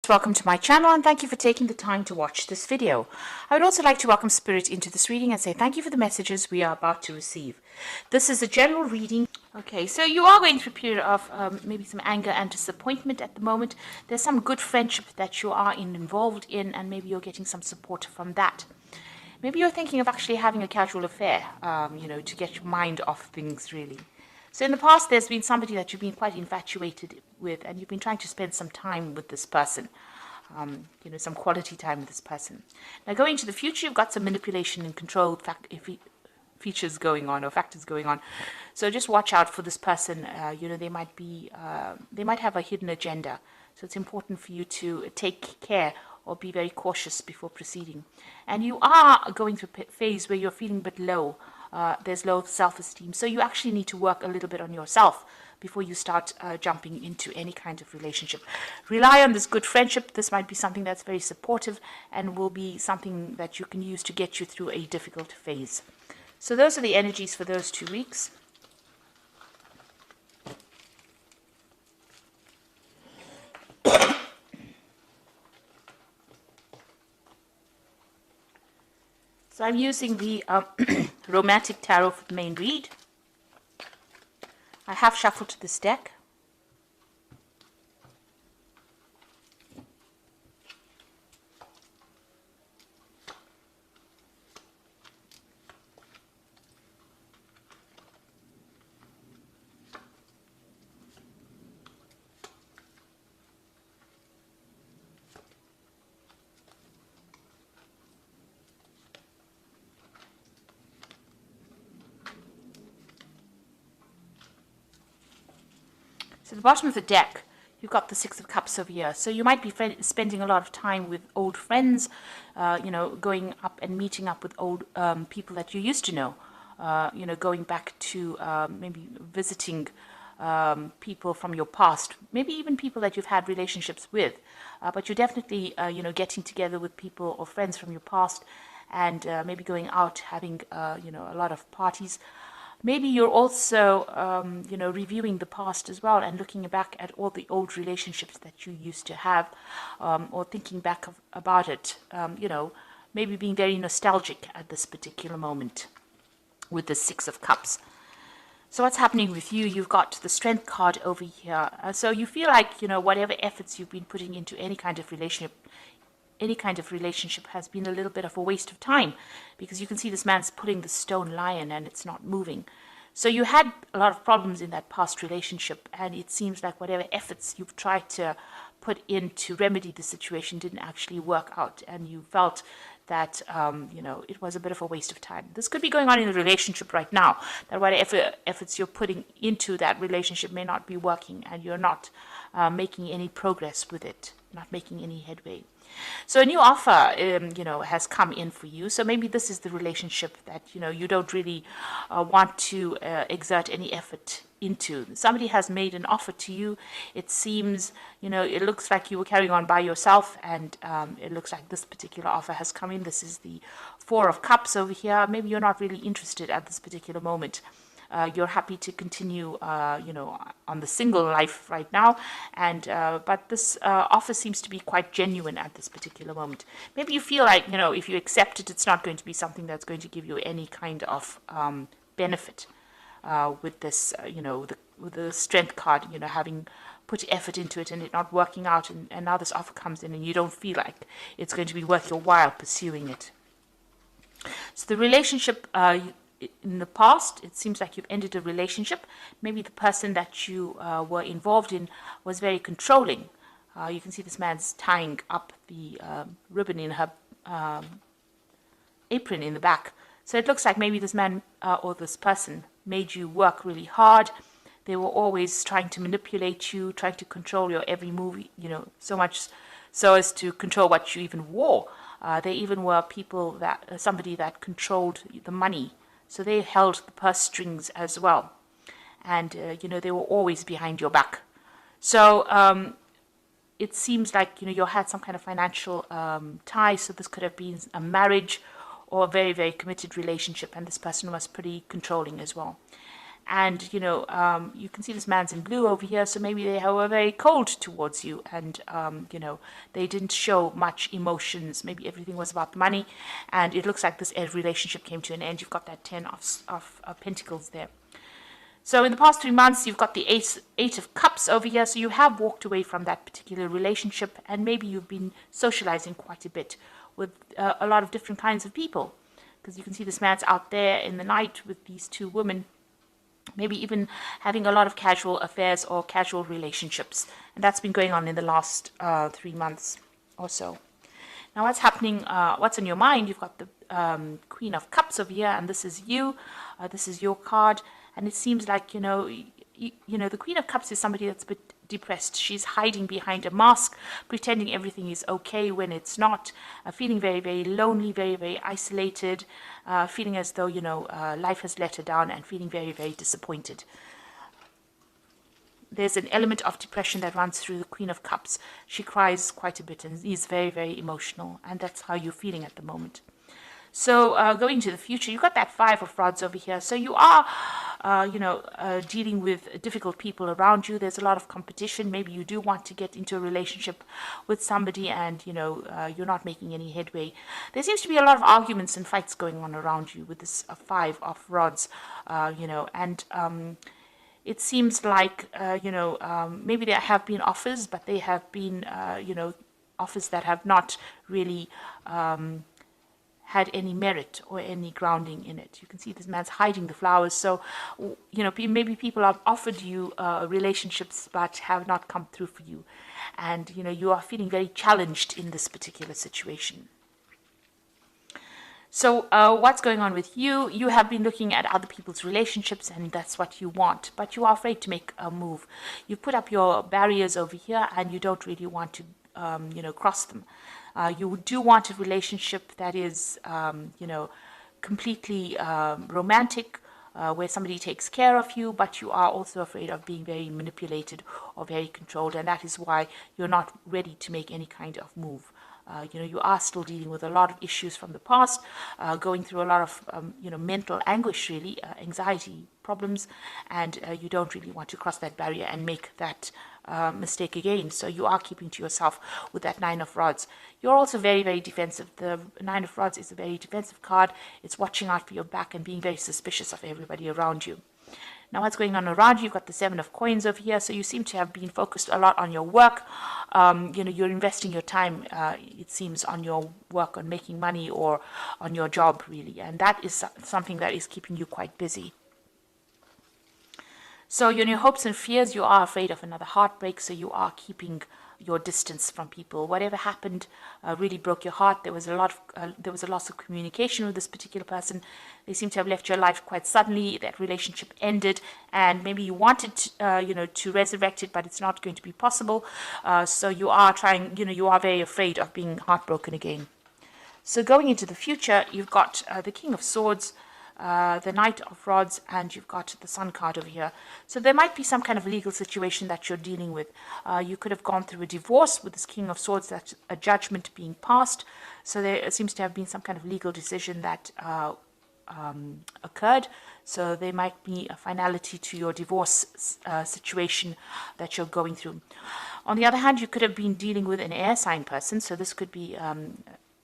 Welcome to my channel and thank you for taking the time to watch this video. I would also like to welcome Spirit into this reading and say thank you for the messages we are about to receive. This is a general reading. Okay, so you are going through a period of maybe some anger and disappointment at the moment. There's some good friendship that you are involved in and maybe you're getting some support from that. Maybe you're thinking of actually having a casual affair, to get your mind off things really. So in the past, there's been somebody that you've been quite infatuated with, and you've been trying to spend some time with this person, some quality time with this person. Now, going into the future, you've got some manipulation and control features going on or factors going on. So just watch out for this person. They might have a hidden agenda. So it's important for you to take care or be very cautious before proceeding. And you are going through a phase where you're feeling a bit low. There's low self-esteem. So you actually need to work a little bit on yourself before you start jumping into any kind of relationship. Rely on this good friendship. This might be something that's very supportive and will be something that you can use to get you through a difficult phase. So those are the energies for those 2 weeks. So I'm using the Romantic Tarot for the main read. I have shuffled this deck. So at the bottom of the deck, you've got the Six of Cups over here. So you might be spending a lot of time with old friends, going up and meeting up with old people that you used to know, going back to maybe visiting people from your past, maybe even people that you've had relationships with. But you're definitely, getting together with people or friends from your past and maybe going out, having, a lot of parties. Maybe you're also, reviewing the past as well and looking back at all the old relationships that you used to have, or thinking back about it, maybe being very nostalgic at this particular moment with the Six of Cups. So what's happening with you? You've got the Strength card over here. So you feel like, whatever efforts you've been putting into any kind of relationship has been a little bit of a waste of time, because you can see this man's pulling the stone lion and it's not moving. So you had a lot of problems in that past relationship, and it seems like whatever efforts you've tried to put in to remedy the situation didn't actually work out, and you felt that it was a bit of a waste of time. This could be going on in the relationship right now, that whatever efforts you're putting into that relationship may not be working, and you're not making any progress with it, not making any headway. So a new offer, has come in for you. So maybe this is the relationship that, you don't really want to exert any effort into. Somebody has made an offer to you. It seems, it looks like you were carrying on by yourself, and it looks like this particular offer has come in. This is the Four of Cups over here. Maybe you're not really interested at this particular moment. You're happy to continue, on the single life right now, and but this offer seems to be quite genuine at this particular moment. Maybe you feel like, if you accept it, it's not going to be something that's going to give you any kind of benefit with this, with the Strength card, having put effort into it and it not working out, and now this offer comes in and you don't feel like it's going to be worth your while pursuing it. So the relationship, in the past, it seems like you've ended a relationship. Maybe the person that you were involved in was very controlling. You can see this man's tying up the ribbon in her apron in the back. So it looks like maybe this man or this person made you work really hard. They were always trying to manipulate you, trying to control your every move, so much so as to control what you even wore. They even were somebody that controlled the money. So they held the purse strings as well. And, they were always behind your back. So it seems like, you had some kind of financial tie. So this could have been a marriage or a very, very committed relationship. And this person was pretty controlling as well. And, you can see this man's in blue over here, so maybe they were very cold towards you, and, they didn't show much emotions. Maybe everything was about the money, and it looks like this relationship came to an end. You've got that 10 of Pentacles there. So in the past 3 months, you've got the Eight of Cups over here, so you have walked away from that particular relationship, and maybe you've been socializing quite a bit with a lot of different kinds of people, because you can see this man's out there in the night with these two women, maybe even having a lot of casual affairs or casual relationships. And that's been going on in the last 3 months or so. Now, what's happening, what's on your mind? You've got the Queen of Cups over here, and this is you. This is your card. And it seems like, the Queen of Cups is somebody that's a bit depressed. She's hiding behind a mask, pretending everything is okay when it's not, feeling very, very lonely, very, very isolated, feeling as though, life has let her down, and feeling very, very disappointed. There's an element of depression that runs through the Queen of Cups. She cries quite a bit and is very, very emotional, and that's how you're feeling at the moment. So going to the future, you've got that Five of Rods over here. So you are, dealing with difficult people around you. There's a lot of competition. Maybe you do want to get into a relationship with somebody, and, you're not making any headway. There seems to be a lot of arguments and fights going on around you with this Five of Rods, and it seems like, maybe there have been offers, but they have been, offers that have not really had any merit or any grounding in it. You can see this man's hiding the flowers. So, maybe people have offered you relationships but have not come through for you. And, you are feeling very challenged in this particular situation. So what's going on with you? You have been looking at other people's relationships, and that's what you want, but you are afraid to make a move. You put up your barriers over here, and you don't really want to, cross them. You do want a relationship that is, completely romantic, where somebody takes care of you, but you are also afraid of being very manipulated or very controlled, and that is why you're not ready to make any kind of move. You are still dealing with a lot of issues from the past, going through a lot of, mental anguish, really, anxiety problems, and you don't really want to cross that barrier and make that mistake again. So you are keeping to yourself with that Nine of Rods. You're also very, very defensive. The Nine of Rods is a very defensive card. It's watching out for your back and being very suspicious of everybody around you. Now, what's going on around you? You've got the Seven of Coins over here. So you seem to have been focused a lot on your work. You're investing your time, it seems, on your work, on making money, or on your job, really. And that is something that is keeping you quite busy. So in your hopes and fears, you are afraid of another heartbreak. So you are keeping your distance from people. Whatever happened really broke your heart. There was a loss of communication with this particular person. They seem to have left your life quite suddenly. That relationship ended, and maybe you wanted to resurrect it, but it's not going to be possible. So you are trying. You are very afraid of being heartbroken again. So going into the future, you've got the King of Swords, the Knight of Rods, and you've got the Sun card over here. So there might be some kind of legal situation that you're dealing with. You could have gone through a divorce with this King of Swords, that's a judgment being passed. So there seems to have been some kind of legal decision that occurred. So there might be a finality to your divorce situation that you're going through. On the other hand, you could have been dealing with an air sign person. So this could be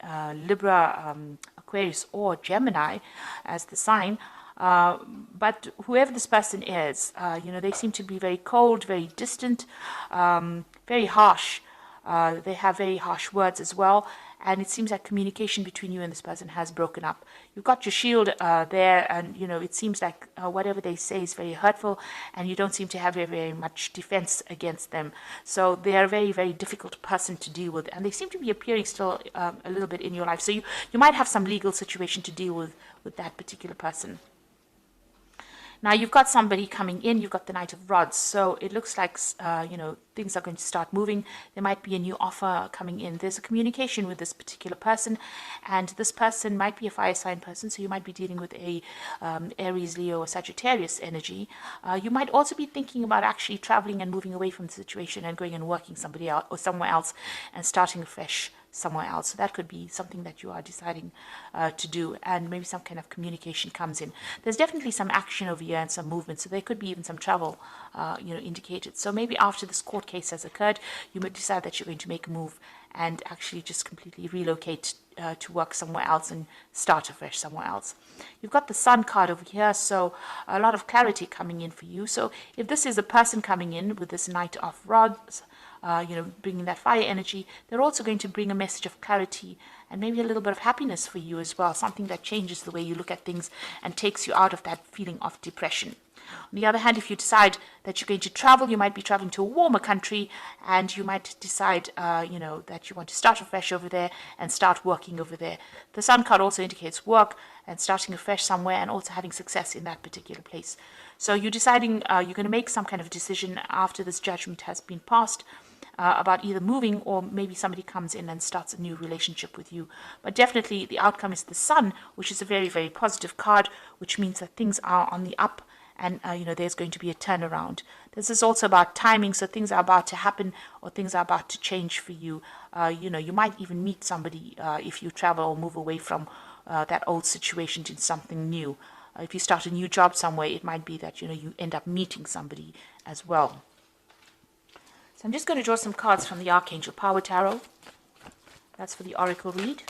Libra, Aquarius, or Gemini as the sign. But whoever this person is, they seem to be very cold, very distant, very harsh. They have very harsh words as well. And it seems like communication between you and this person has broken up. You've got your shield there, and, it seems like whatever they say is very hurtful, and you don't seem to have very, very much defense against them. So they are a very, very difficult person to deal with, and they seem to be appearing still a little bit in your life. So you might have some legal situation to deal with that particular person. Now, you've got somebody coming in. You've got the Knight of Rods. So it looks like, things are going to start moving. There might be a new offer coming in. There's a communication with this particular person. And this person might be a fire sign person. So you might be dealing with a Aries, Leo, or Sagittarius energy. You might also be thinking about actually traveling and moving away from the situation and going and working somebody else or somewhere else and starting afresh. somewhere else. So that could be something that you are deciding to do, and maybe some kind of communication comes in. There's definitely some action over here and some movement, so there could be even some travel indicated. So maybe after this court case has occurred, you might decide that you're going to make a move and actually just completely relocate to work somewhere else and start afresh somewhere else. You've got the Sun card over here, so a lot of clarity coming in for you. So if this is a person coming in with this Knight of Rods, bringing that fire energy, they're also going to bring a message of clarity and maybe a little bit of happiness for you as well, something that changes the way you look at things and takes you out of that feeling of depression. On the other hand, if you decide that you're going to travel, you might be traveling to a warmer country, and you might decide, that you want to start afresh over there and start working over there. The Sun card also indicates work and starting afresh somewhere and also having success in that particular place. So you're deciding you're going to make some kind of decision after this judgment has been passed about either moving, or maybe somebody comes in and starts a new relationship with you. But definitely the outcome is the Sun, which is a very, very positive card, which means that things are on the up. And, there's going to be a turnaround. This is also about timing, so things are about to happen or things are about to change for you. You might even meet somebody if you travel or move away from that old situation to something new. If you start a new job somewhere, it might be that, you end up meeting somebody as well. So I'm just going to draw some cards from the Archangel Power Tarot. That's for the Oracle read.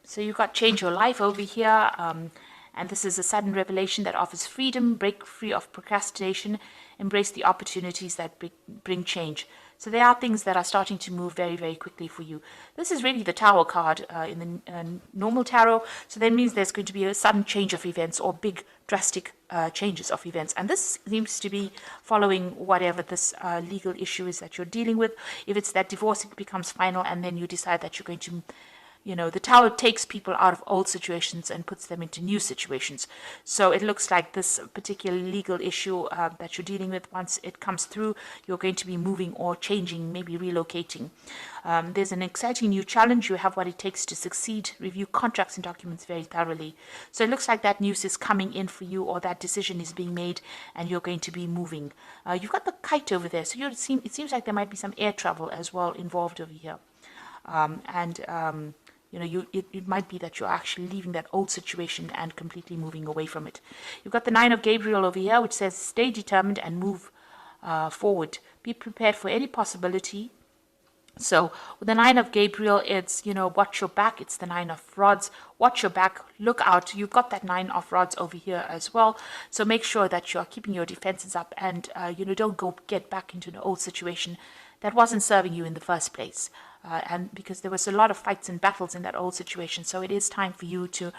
So you've got Change Your Life over here, and this is a sudden revelation that offers freedom, break free of procrastination, embrace the opportunities that bring change. So there are things that are starting to move very, very quickly for you. This is really the Tower card in the normal tarot, so that means there's going to be a sudden change of events or big, drastic changes of events. And this seems to be following whatever this legal issue is that you're dealing with. If it's that divorce, it becomes final, and then you decide that you're going to the Tower takes people out of old situations and puts them into new situations. So it looks like this particular legal issue that you're dealing with, once it comes through, you're going to be moving or changing, maybe relocating. There's an exciting new challenge. You have what it takes to succeed. Review contracts and documents very thoroughly. So it looks like that news is coming in for you, or that decision is being made, and you're going to be moving. You've got the Kite over there. So it seems like there might be some air travel as well involved over here. It might be that you're actually leaving that old situation and completely moving away from it. You've got the Nine of Gabriel over here, which says stay determined and move forward. Be prepared for any possibility. So with the Nine of Gabriel, it's, watch your back. It's the Nine of Rods. Watch your back. Look out. You've got that Nine of Rods over here as well. So make sure that you're keeping your defenses up and, don't get back into an old situation that wasn't serving you in the first place. And because there was a lot of fights and battles in that old situation. So it is time for you to,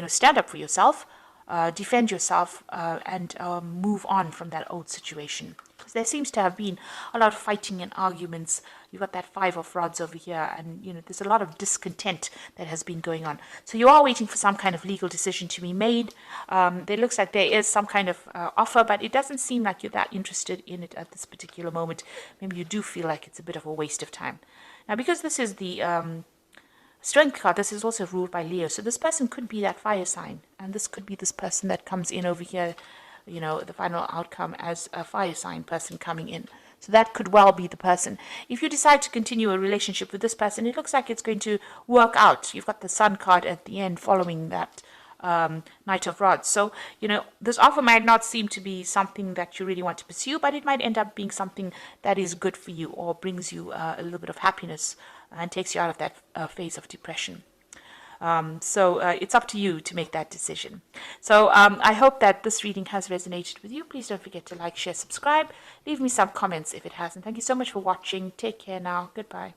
stand up for yourself, defend yourself, and move on from that old situation. Because there seems to have been a lot of fighting and arguments. You've got that Five of Rods over here, and, there's a lot of discontent that has been going on. So you are waiting for some kind of legal decision to be made. It looks like there is some kind of offer, but it doesn't seem like you're that interested in it at this particular moment. Maybe you do feel like it's a bit of a waste of time. Now, because this is the Strength card, this is also ruled by Leo. So this person could be that fire sign. And this could be this person that comes in over here, the final outcome as a fire sign person coming in. So that could well be the person. If you decide to continue a relationship with this person, it looks like it's going to work out. You've got the Sun card at the end following that Knight of Rods. So, this offer might not seem to be something that you really want to pursue, but it might end up being something that is good for you or brings you a little bit of happiness and takes you out of that phase of depression. So it's up to you to make that decision. So I hope that this reading has resonated with you. Please don't forget to like, share, subscribe. Leave me some comments if it hasn't. Thank you so much for watching. Take care now. Goodbye.